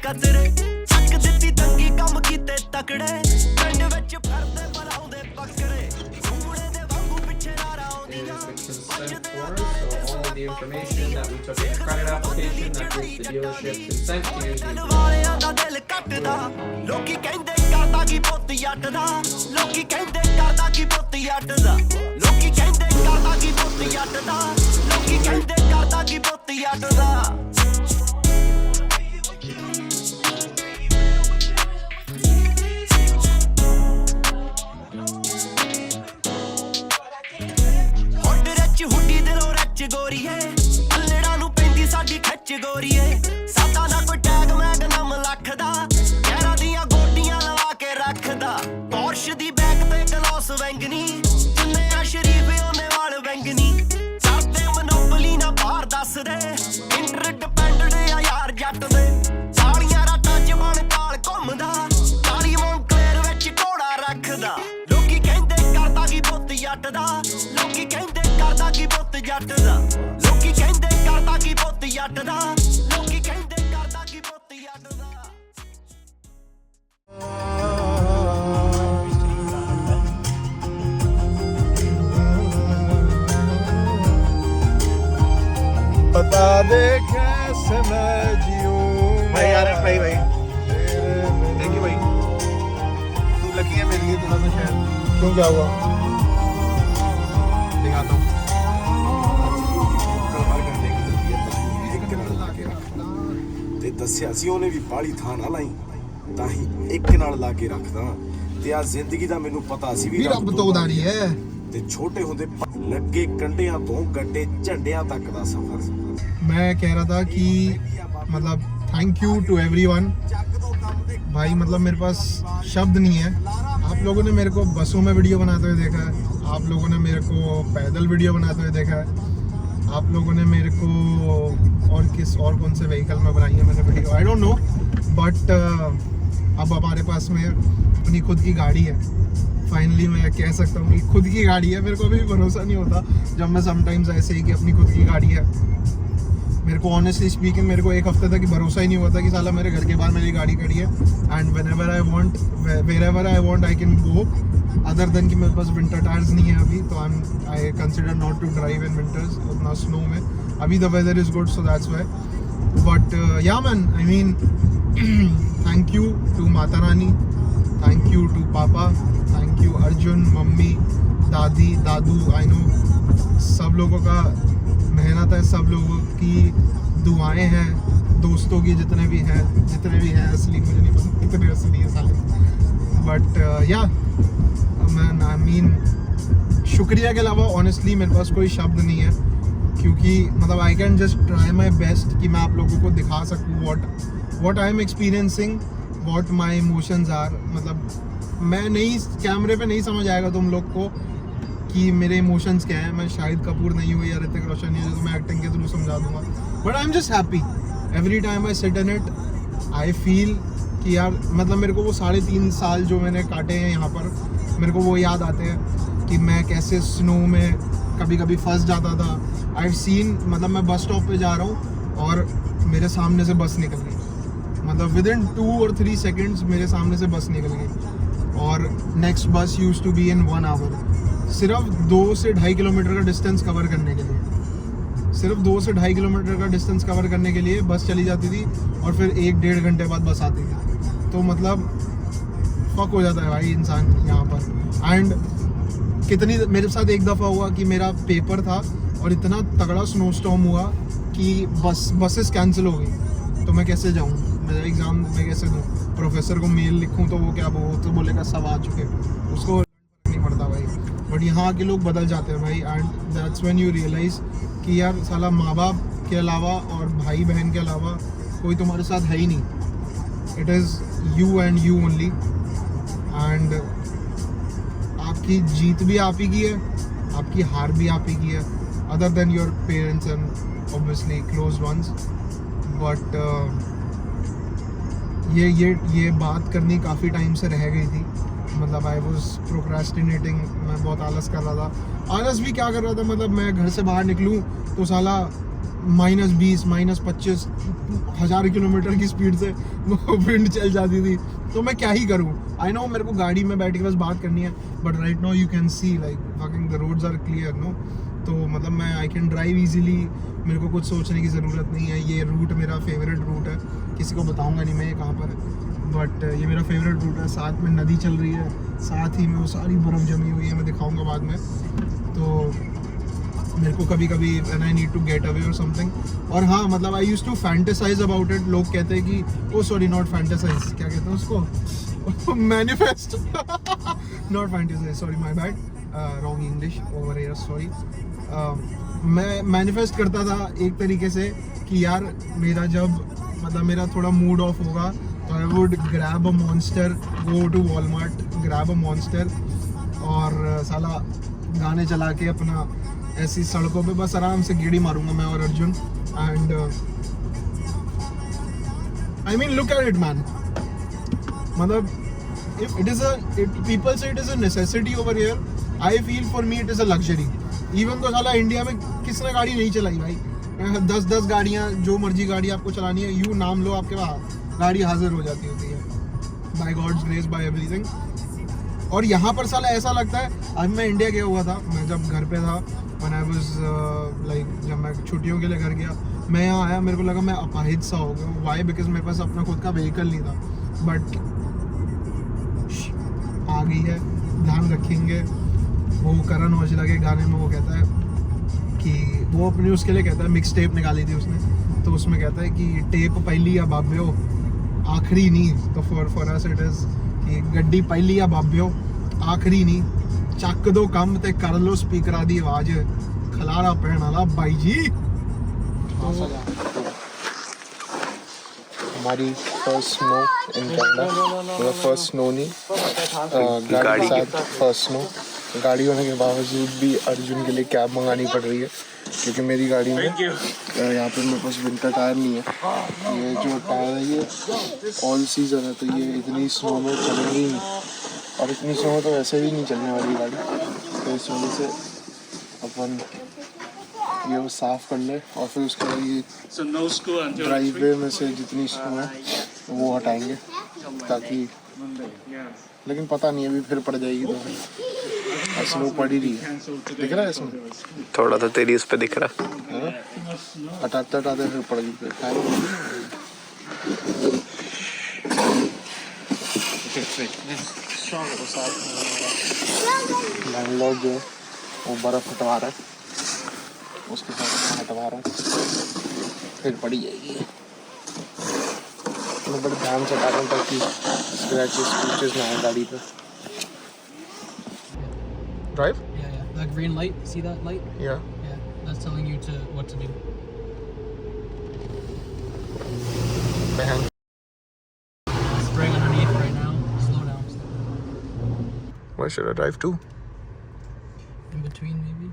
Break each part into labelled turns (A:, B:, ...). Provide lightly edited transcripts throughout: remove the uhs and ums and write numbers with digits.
A: कचरे चक दित्ती तंगी कम कीते तकड़े पिंड विच फिरदे बनाउंदे बकरे घूमणे दे वांगू पिछे नारा आउंदियां
B: Consent form, so all of the information that we took in the credit application, that is the dealership consent to use the
A: ਵਾਲਿਆਂ ਦਾ ਦਿਲ ਕੱਟਦਾ ਲੋਕੀ ਕਹਿੰਦੇ ਕਰਦਾ ਕੀ ਪੁੱਤ ਜੱਟ ਦਾ ਲੋਕੀ ਕਹਿੰਦੇ ਕਰਦਾ ਕੀ ਪੁੱਤ ਜੱਟ ਦਾ ਲੋਕੀ ਕਹਿੰਦੇ ਕਰਦਾ ਕੀ ਪੁੱਤ ਜੱਟ ਦਾ ਲੋਕੀ ਕਹਿੰਦੇ ਕਰਦਾ ਕੀ ਪੁੱਤ ਜੱਟ ਦਾ ਹੁੱਡ ਰੱਚ ਹੁੱਡੀ ਦਿਲੋਂ ਰੱਚ ਗੋਰੀਏ ਅਲੜਾ ਨੂੰ ਪੈਂਦੀ ਸਾਡੀ ਖੱਚ ਗੋਰੀਏ ਸਾਡਾ ਨਾ ਕੋਈ ਟੈਗ ਮੈਗ ਨਮ ਲੱਖ ਦਾ ਯਾਰਾਂ ਦੀਆਂ ਗੋਡੀਆਂ ਲਵਾ ਕੇ ਰੱਖਦਾ ਪੌਰਸ਼ ਦੀ ਬੈਕ ਤੇ ਗਲਾਸ ਵੈਂਗਨੀ ਜਿੰਨੇ ਆ ਸ਼ਰੀਫ ਉਹਨੇ ਵਾਲ ਵੈਂਗਨੀ ਕਰਦੇ ਮਨੋਬਲੀ ਨਾ ਬਾਹਰ ਦੱਸਦੇ ਇੰਟਰਡਿਪੈਂਡੈਂਟ ਆ ਯਾਰ ਜੱਟ ਦੇ ਸਾਲੀਆਂ ਰਾਤਾਂ ਚ ਬਣ ਕਾਲ ਘੁੰਮਦਾ ਕਾਲੀ ਮੌਂਕਲੇਰ ਵਿੱਚ ਘੋੜਾ ਰੱਖਦਾ ਲੋਕੀ ਕਹਿੰਦੇ ਕਰਦਾ ਕੀ ਪੁੱਤ ਜੱਟ ਦਾ ਲੋਕੀ ਕਹਿੰਦੇ ਕਰਦਾ ਕੀ ਪੁੱਤ ਜੱਟ ਦਾ ਲੋਕੀ ਕਹਿੰਦੇ ਕਰਦਾ ਕੀ ਪੁੱਤ ਜੱਟ ਦਾ ਲੋਕੀ ਕਹਿੰਦੇ ਕਰਦਾ ਕੀ ਪੁੱਤ ਜੱਟ ਦਾ
C: बता दे कैसे मैं जीऊं
D: भाई यार भाई थैंक यू भाई तू लकी है मेरे लिए थोड़ा सा शायद
C: क्यों क्या हुआ
D: दिखाता हूँ
E: ਤੇ ਦੱਸਿਆ ਸੀ ਉਹਨੇ ਵੀ ਬਾਲੀ ਥਾਂ ਨਾ ਲਾਈ ਤਾਂ ਹੀ ਇੱਕ ਨਾਲ ਲਾ ਕੇ ਰੱਖਦਾ ਤੇ ਆ ਜ਼ਿੰਦਗੀ ਦਾ ਮੈਨੂੰ ਪਤਾ ਸੀ ਵੀ
C: ਰੱਬ ਤੋਂ ਉਦਾਰੀ ਹੈ
E: ਤੇ ਛੋਟੇ ਹੁੰਦੇ ਲੱਗੇ ਕੰਡਿਆਂ ਤੋਂ ਗੱਡੇ ਝੰਡਿਆਂ ਤੱਕ ਦਾ ਸਫ਼ਰ
C: मैं कह रहा था कि मतलब थैंक यू टू एवरीवन भाई मतलब मेरे पास शब्द नहीं है आप लोगों ने मेरे को बसों में वीडियो बनाते हुए देखा है आप लोगों ने मेरे को पैदल वीडियो बनाते हुए देखा है आप लोगों ने मेरे को और कौन से व्हीकल में बनाई है मैंने video I don't know but अब हमारे पास में अपनी खुद की गाड़ी है फाइनली मैं कह सकता हूँ कि खुद की गाड़ी है मेरे को अभी भी भरोसा नहीं होता जब मैं समटाइम्स ऐसे ही कि अपनी खुद की गाड़ी है मेरे को ऑनेस्टली स्पीकिंग मेरे को एक हफ्ते तक भरोसा ही नहीं होता कि साला मेरे घर के बाहर मेरी गाड़ी खड़ी है and whenever I want wherever I want I can go other than कि मेरे पास विंटर टायर्स नहीं है अभी तो I consider not to drive in winters उतना स्नो में अभी the weather is good so that's why but yeah man I mean thank you to Mata Rani thank you to पापा थैंक यू अर्जुन मम्मी दादी दादू आई नो सब लोगों का मेहनत है सब लोगों की दुआएं हैं दोस्तों की जितने भी हैं असली मुझे नहीं पता कितने असली है साले बट या मैं आई मीन शुक्रिया के अलावा ऑनेस्टली मेरे पास कोई शब्द नहीं है क्योंकि मतलब I can just try my best कि मैं आप लोगों को दिखा सकूँ what I am experiencing what my emotions are मतलब मैं नहीं कैमरे पे नहीं समझ आएगा तुम लोग को कि मेरे इमोशंस क्या हैं मैं शाहिद कपूर नहीं हूँ या ऋतिक रोशन नहीं हूँ तो मैं एक्टिंग के थ्रू समझा दूंगा but I am just happy every time I sit in it I feel कि यार मतलब मेरे को वो 3.5 साल जो मैंने काटे हैं यहाँ पर मेरे को वो याद आते हैं कि मैं कैसे स्नो में कभी कभी फंस जाता था आई सीन मतलब मैं बस स्टॉप पे जा रहा हूँ और मेरे सामने से बस निकल गई मतलब विद इन 2 और 3 सेकेंड्स मेरे सामने से बस निकल गई और next bus use to be in 1 hour सिर्फ 2 से 2.5 किलोमीटर का डिस्टेंस कवर करने के लिए सिर्फ 2 से 2.5 किलोमीटर का डिस्टेंस कवर करने के लिए बस चली जाती थी और फिर 1-1.5 घंटे बाद बस आती थी तो मतलब फक हो जाता है भाई इंसान यहाँ पर एंड कितनी मेरे साथ एक दफ़ा हुआ कि मेरा पेपर था और इतना तगड़ा स्नो स्टॉर्म हुआ कि बसेस कैंसिल हो गई तो मैं कैसे जाऊँ मेरा एग्ज़ाम मैं कैसे दूँ प्रोफेसर को मेल लिखूँ तो वो क्या वो तो बोलेगा सब आ चुके उसको नहीं पड़ता भाई बट यहाँ के लोग बदल जाते हैं भाई and that's when you realise कि यार साला माँ बाप के अलावा और भाई बहन के अलावा कोई तुम्हारे साथ है ही नहीं it is you and you only and आपकी जीत भी आप ही की है आपकी हार भी आप ही की है other than your parents and obviously close ones but ये बात करनी काफ़ी टाइम से रह गई थी मतलब आई वॉज प्रोक्रेस्टिनेटिंग मैं बहुत आलस कर रहा था आलस भी क्या कर रहा था मतलब मैं घर से बाहर निकलूँ तो साला -20 -25 1000 किलोमीटर की स्पीड से विंड चल जाती थी। तो मैं क्या ही करूँ। आई नो मेरे को गाड़ी में बैठ के बस बात करनी है, but right now you can see like fucking the roads are clear no. तो मतलब मैं आई कैन ड्राइव इजीली, मेरे को कुछ सोचने की ज़रूरत नहीं है। ये रूट मेरा फेवरेट रूट है, किसी को बताऊंगा नहीं मैं ये कहाँ पर है, बट ये मेरा फेवरेट रूट है। साथ में नदी चल रही है, साथ ही में वो सारी बर्फ़ जमी हुई है, मैं दिखाऊंगा बाद में। तो मेरे को कभी कभी when I need to get away और समथिंग। और हाँ मतलब I used to fantasise about it. लोग कहते हैं कि ओ सॉरी नॉट फैंटेसाइज, क्या कहते हैं उसको manifest not fantasise, sorry my bad, wrong English over here, sorry. मैं मैनिफेस्ट करता था एक तरीके से कि यार मेरा जब मतलब मेरा थोड़ा मूड ऑफ होगा तो I would grab a Monster, go to Walmart, grab a Monster और साला गाने चला के अपना ऐसी सड़कों पे बस आराम से गेड़ी मारूंगा मैं और Arjun. And I mean look at it man, मतलब if it is a people say it is a necessity over here, I feel for me it is a luxury. Even तो साला इंडिया में किसने गाड़ी नहीं चलाई भाई, 10 गाड़ियाँ, जो मर्जी गाड़ी आपको चलानी है यू नाम लो, आपके पास गाड़ी हाजिर हो जाती होती है by God's grace by everything. और यहाँ पर साला ऐसा लगता है, अभी मैं इंडिया गया हुआ था, मैं जब घर पे था when I was like जब मैं छुट्टियों के लिए घर गया, मैं यहाँ आया, मेरे को लगा मैं अपाहिज सा हो गया। वाई? बिकॉज मेरे पास अपना खुद का व्हीकल नहीं था। बट आ गई है, ध्यान रखेंगे। वो करण औजला के गाने में वो कहता है कि वो अपनी उसके लिए कहता है, मिक्स टेप निकाली थी उसने, तो उसमें कहता है कि टेप पहली या बाब्यो आखिरी नहीं। तो फॉर अस इट इज़ कि गड्डी पहली या बाब्यो आखिरी नहीं, ਚੱਕ ਦੋ ਕੰਮ ਤੇ ਕਰ ਲੋ ਸਪੀਕਰਾਂ ਦੀ ਆਵਾਜ਼, ਖਲਾਰਾ ਪੈਣ ਵਾਲਾ ਬਾਈ ਜੀ।
F: हमारी फर्स्ट स्नो इन कनाडा, मतलब फर्स्ट स्नो नहीं, गाड़ी के साथ फर्स्ट स्नो। गाड़ी होने के बावजूद भी अर्जुन के लिए कैब मंगानी पड़ रही है क्योंकि मेरी गाड़ी में यहाँ पे मेरे पास विंटर टायर नहीं है। ये जो टायर है ये ऑल सीजन है, तो ये इतनी स्नो में चलेंगे ही नहीं, और इतनी स्नो तो वैसे भी नहीं चलने वाली गाड़ी। तो इस वजह से अपन ये वो साफ़ कर ले और फिर उसके बाद ये ड्राइव वे में से जितनी स्नो है वो हटाएंगे, ताकि, लेकिन पता नहीं अभी फिर पड़ जाएगी तो स्नो पड़ ही रही है। दिख रहा है इसमें
D: थोड़ा तो तेरी उस पे दिख रहा
F: है, हटाते हटाते फिर पड़ गई। लैंडलॉर्ड जो है वो बर्फ़ हटवा रहा है, उसके साथ हटवा रहा हूँ, फिर पड़ी जाएगी। मैं बड़े ध्यान से हटा रहा हूँ ताकि स्क्रैचेस स्क्रैचेस ना आए गाड़ी पे। Drive?
G: Yeah, that green light, see that light?
F: या
G: Yeah, that's telling you to what to do.
F: बहन
G: Spraying underneath right now. Slow down.
F: Where should I drive to?
G: In between maybe.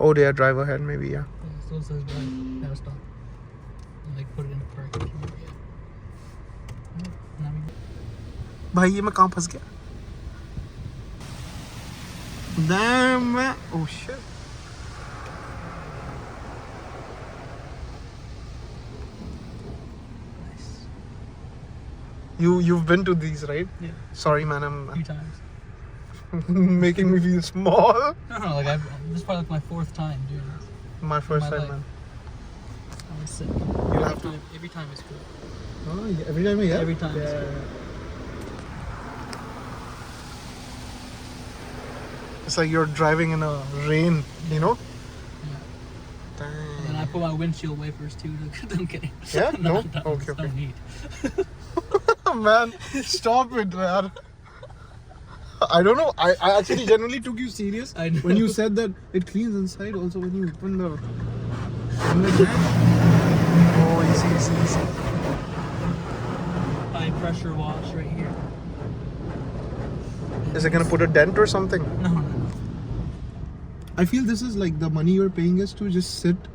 F: Oh, yeah, drive ahead maybe, yeah.
G: Yeah, still says drive. Now stop. And like put it in park. Yeah. Now we
F: भाई ये मैं कहाँ फंस गया? Damn man. Oh shit. You've been to these, right?
G: Yeah.
F: Sorry man,
G: a few times.
F: I'm making me feel small.
G: No, like this is probably like my 4th time doing this.
F: My first
G: My
F: time,
G: life.
F: man.
G: I was sick.
F: You'll have to.
G: Every time it's cool.
F: Oh, yeah, every time, yeah.
G: Every time.
F: Yeah,
G: it's
F: yeah, yeah. It's like you're driving in a rain, you know.
G: cool. Yeah.
F: Damn.
G: And then I put my windshield wipers too. I'm kidding.
F: Yeah? No? Okay,
G: No
F: okay.
G: need.
F: Man, stop it, man. I don't know. I actually genuinely took you serious
G: I know.
C: When you said that it cleans inside also when you open the. I'm like that.
F: Oh, easy.
G: High pressure wash right here.
F: Is it gonna put a dent or something?
G: No.
C: I feel this is like the money you're paying us to just sit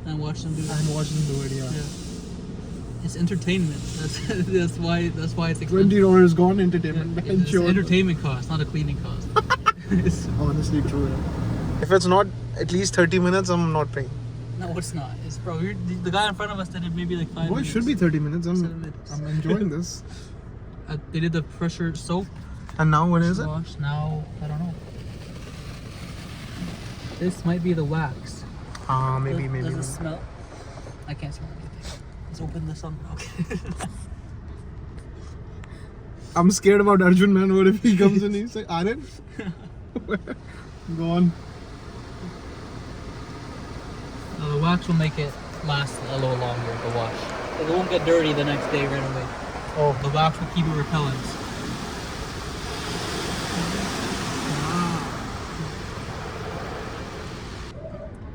G: And watch them do it.
C: and watch them do it. Yeah.
G: Yeah. It's entertainment. That's why it's expensive.
C: $20 gone entertainment.
G: Yeah, it's
C: Sure.
G: entertainment cost, not a cleaning cost.
C: Honestly true. Yeah.
F: If it's not at least 30 minutes, I'm not paying.
G: No, it's not. It's bro. The guy in front of us did it maybe like 5
C: Boy,
G: minutes.
C: it should be 30 minutes.
G: 7 minutes.
C: I'm enjoying this.
G: They did the pressure soap
C: And now when is it?
G: wash. Now I don't know. This might be the wax. Does it smell? I can't smell anything. Let's open this one. Okay.
C: I'm scared about Arjun, man. What if he comes and he's like, Aryan? Go on.
G: The wax will make it last a little longer, the wash. It won't get dirty the next day right away.
C: Oh.
G: The wax will keep it repellent.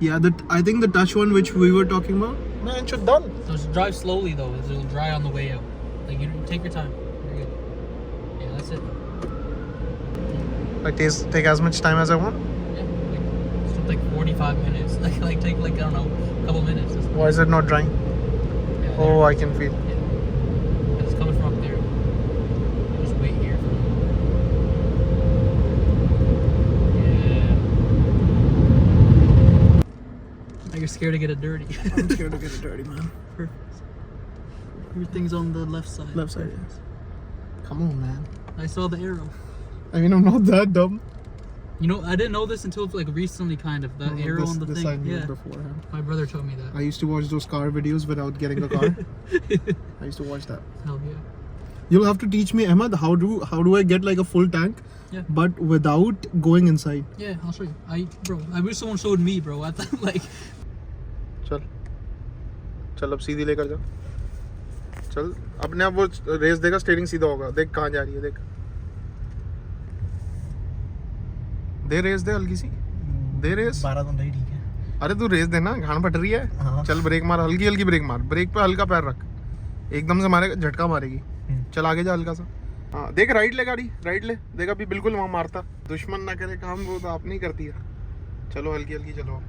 C: Yeah, I think the touch one which we were talking about, man, it should done.
G: So just drive slowly though, it'll dry on the way out. Like you take your time. You're good. Yeah, that's it.
C: I take as much time as I want.
G: Yeah, it's just like 45 minutes. Like take like I don't know, a couple minutes. It's
C: Why is it not drying?
G: yeah,
C: Oh, I can feel.
G: yeah. It's coming from up there. You just wait here for yeah. Now you're scared to get it dirty.
C: I'm scared to get it dirty, man.
G: Perfect. Everything's on the left side.
C: Left side. Come on, man.
G: I saw the arrow.
C: I mean, I'm not that dumb.
G: You know, I didn't know this until like recently, kind of. The arrow on the
C: this I
G: thing.
C: knew
G: Yeah.
C: beforehand.
G: My brother told me that.
C: I used to watch those car videos without getting a car. I used to watch that.
G: Hell yeah.
C: You'll have to teach me, Ahmad, how do I get like a full tank,
G: Yeah.
C: but without going inside.
G: Yeah, I'll show you. I wish someone showed me, bro. I thought like.
C: चल चल अब सीधी लेकर जा चल अपने आप वो race देगा स्टीयरिंग सीधा होगा देख कहाँ जा रही है देख दे रेस दे हल्की सी दे रेस
D: 12 तो नहीं ठीक है
C: अरे तू रेस देना घाण फट रही है
D: हाँ।
C: चल ब्रेक मार हल्की हल्की ब्रेक मार ब्रेक पे हल्का पैर रख एकदम से मारेगा झटका मारेगी चल आगे जा हल्का सा हाँ देख राइट ले गाड़ी राइट ले देख अभी बिल्कुल वहाँ मारता दुश्मन ना करे काम वो तो आप नहीं करती है चलो हल्की हल्की चलो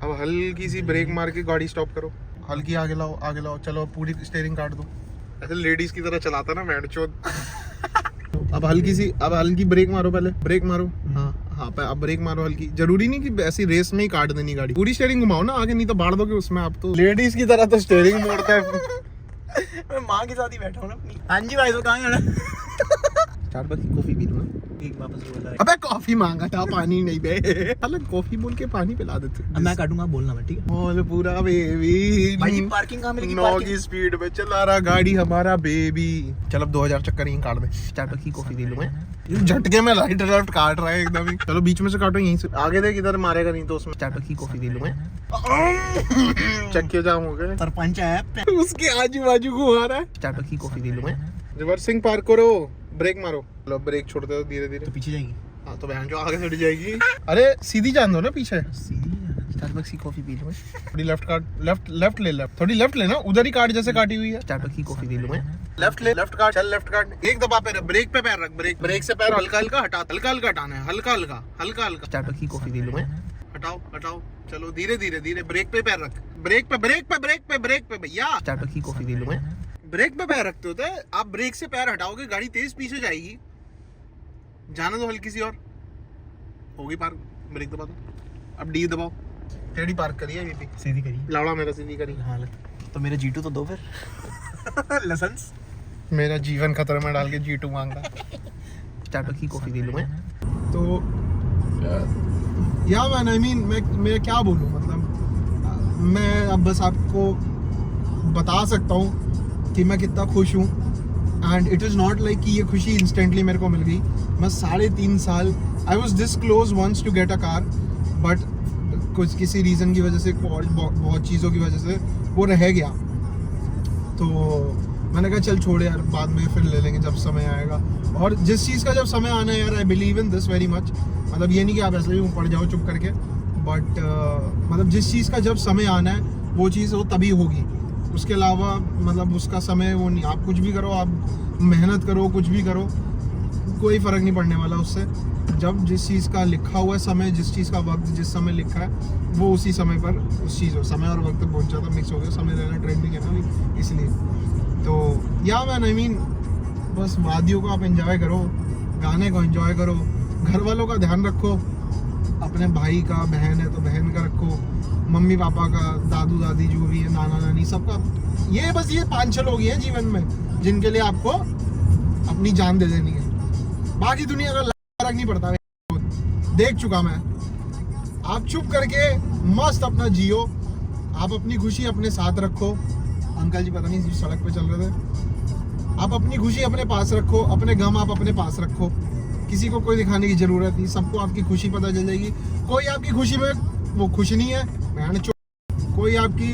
C: अब हल्की सी ब्रेक मार के गाड़ी स्टॉप करो हल्की आगे लाओ चलो अब पूरी स्टीयरिंग काट दो ऐसे लेडीज की तरह चलाता ना मैंड चोद अब हल्की ब्रेक मारो पहले ब्रेक मारो हाँ अब ब्रेक मारो हल्की जरूरी नहीं कि ऐसी रेस में ही काट देनी गाड़ी पूरी स्टीयरिंग घुमाओ ना आगे नहीं तो बाढ़ दोगे उसमें आप तो लेडीज की तरह तो स्टीयरिंग मोड़ता है
D: मैं माँ के साथ ही बैठा हूँ ना अपनी हाँ जी भाई तो कहाँ जाना
C: स्टारबक्स की कॉफी पी लूँ
D: एक वापस बोला
C: अबे कॉफी मांगा था पानी नहीं दे अलग कॉफी बोल के पानी पिला देते
D: अब मैं काटूंगा बोलना मैं ठीक है
C: बोल पूरा बेबी
D: भाई पार्किंग कहाँ मिलेगी
C: 9 की स्पीड पे चला रहा गाड़ी हमारा बेबी चल अब 2000 चक्कर यहीं काट दे स्टार्टबक्स की कॉफी पी लूँ मैं झटके में राइट लेफ्ट काट रहा है एकदम ही चलो बीच में से काटो यहीं से आगे देख इधर मारेगा नहीं तो उसमें स्टार्टबक्स की कॉफी पी लूँ मैं चक्के जाम हो गए
D: सरपंच है
C: उसके आजू बाजू घुमा रहा है स्टार्टबक्स की कॉफी पी लूँ मैं रिवर्सिंग पार्क करो ब्रेक मारो चलो ब्रेक छोड़ दो धीरे धीरे
D: तो पीछे जाएगी
C: हाँ तो बहन जो आगे चढ़ जाएगी अरे सीधी जान दो ना पीछे
D: सीधी स्टारबक्स की कॉफी पी लूँ
C: थोड़ी लेफ्ट काट लेफ्ट ले थोड़ी लेफ्ट ले ना उधर ही काट जैसे काटी हुई है
D: स्टारबक्स की कॉफी पी लूँ मैं
C: लेफ्ट ले लेफ्ट काट चल लेफ्ट काट एक दबा पे ब्रेक पे पैर रख ब्रेक से पैर हल्का हल्का हटाना है हल्का हल्का
D: स्टारबक्स की कॉफी पी लूँ मैं
C: हटाओ चलो धीरे धीरे ब्रेक पे पैर रख ब्रेक पे भैया
D: स्टारबक्स की कॉफी पी लूँ मैं
C: ब्रेक पे पैर रखते होते आप ब्रेक से पैर हटाओगे गाड़ी तेज पीछे जाएगी जाने दो हल्की सी और होगी पार्क ब्रेक दबा दो अब डी दबाओ टेढ़ी पार्क करिए अभी भी
D: सीधी करी
C: लावड़ा मेरा सीधी करी
D: हाँ तो मेरे G2 तो दो फिर लाइसेंस
C: मेरा जीवन खतरे में डाल के G2 मांगा
D: स्टारबक्स की कॉफी पी लूँ मैं
C: तो या मैन आई मीन मैं क्या बोलूँ मतलब मैं अब बस आपको बता सकता हूँ कि मैं कितना खुश हूँ and it is not like कि ये खुशी इंस्टेंटली मेरे को मिल गई मैं 3.5 साल I was this close once to get a car but कुछ किसी रीज़न की वजह से बहुत चीज़ों की वजह से वो रह गया तो मैंने कहा चल छोड़ यार बाद में फिर ले लेंगे जब समय आएगा और जिस चीज़ का जब समय आना है यार I believe in this very much मतलब ये नहीं कि आप ऐसे ही पड़ जाओ चुप करके बट मतलब जिस चीज़ का जब समय आना है वो चीज़ वो तभी होगी उसके अलावा मतलब उसका समय वो नहीं आप कुछ भी करो आप मेहनत करो कुछ भी करो कोई फ़र्क नहीं पड़ने वाला उससे जब जिस चीज़ का लिखा हुआ है समय जिस चीज़ का वक्त जिस समय लिखा है वो उसी समय पर उस चीज़ हो समय और वक्त पहुँच जाता मिक्स हो गया समय रहना ट्रेंडिंग है ना इसलिए तो या मैन आई मीन बस वादियों को आप एंजॉय करो गाने को एंजॉय करो घर वालों का ध्यान रखो अपने भाई का, बहन है तो बहन का रखो, मम्मी पापा का, दादू दादी जो भी है, नाना नानी, सबका। ये बस ये 5-6 लोग ही हैं जीवन में जिनके लिए आपको अपनी जान दे देनी है। बाकी दुनिया का फर्क नहीं पड़ता, देख चुका मैं। आप चुप करके मस्त अपना जियो, आप अपनी खुशी अपने साथ रखो। अंकल जी पता नहीं सड़क पे चल रहे थे। आप अपनी खुशी अपने पास रखो, अपने गम आप अपने पास रखो, किसी को कोई दिखाने की जरूरत नहीं, सबको आपकी खुशी पता चल जाएगी। कोई आपकी खुशी में वो खुश नहीं है, कोई आपकी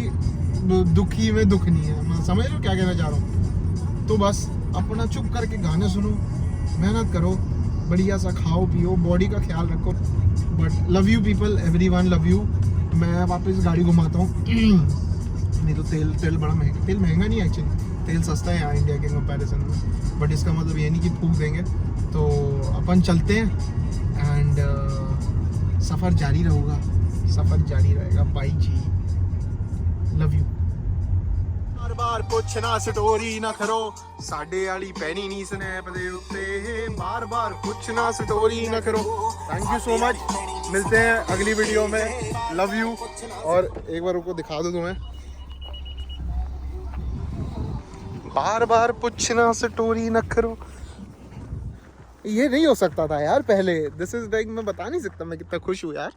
C: दुखी में दुख नहीं है। मैं समझ लो क्या कहना चाह रहा हूँ। तो बस अपना चुप करके गाने सुनो, मेहनत करो, बढ़िया सा खाओ पियो, बॉडी का ख्याल रखो। But love you people, everyone love you. मैं वापस गाड़ी घुमाता हूँ। नहीं तो तेल बड़ा महंगा, तेल महंगा नहीं है एक्चुअली, तेल सस्ता है यहाँ इंडिया के कंपैरिजन में। बट इसका मतलब ये नहीं कि फूंक देंगे। तो अपन चलते हैं एंड सफ़र जारी रहेगा, सफ़र जारी रहेगा। Bye ji, love you. बार बार पुछना स्टोरी ना करो, साडे वाली पैनी नहीं स्नैप दे उत्ते। बार बार पुछना स्टोरी ना करो। थैंक यू सो मच, मिलते हैं अगली वीडियो में। Love you. और एक बार उनको दिखा दो तुम्हें, बार बार पूछना स्टोरी न करो। ये नहीं हो सकता था यार पहले। दिस इज लाइक, मैं बता नहीं सकता मैं कितना खुश हूँ यार।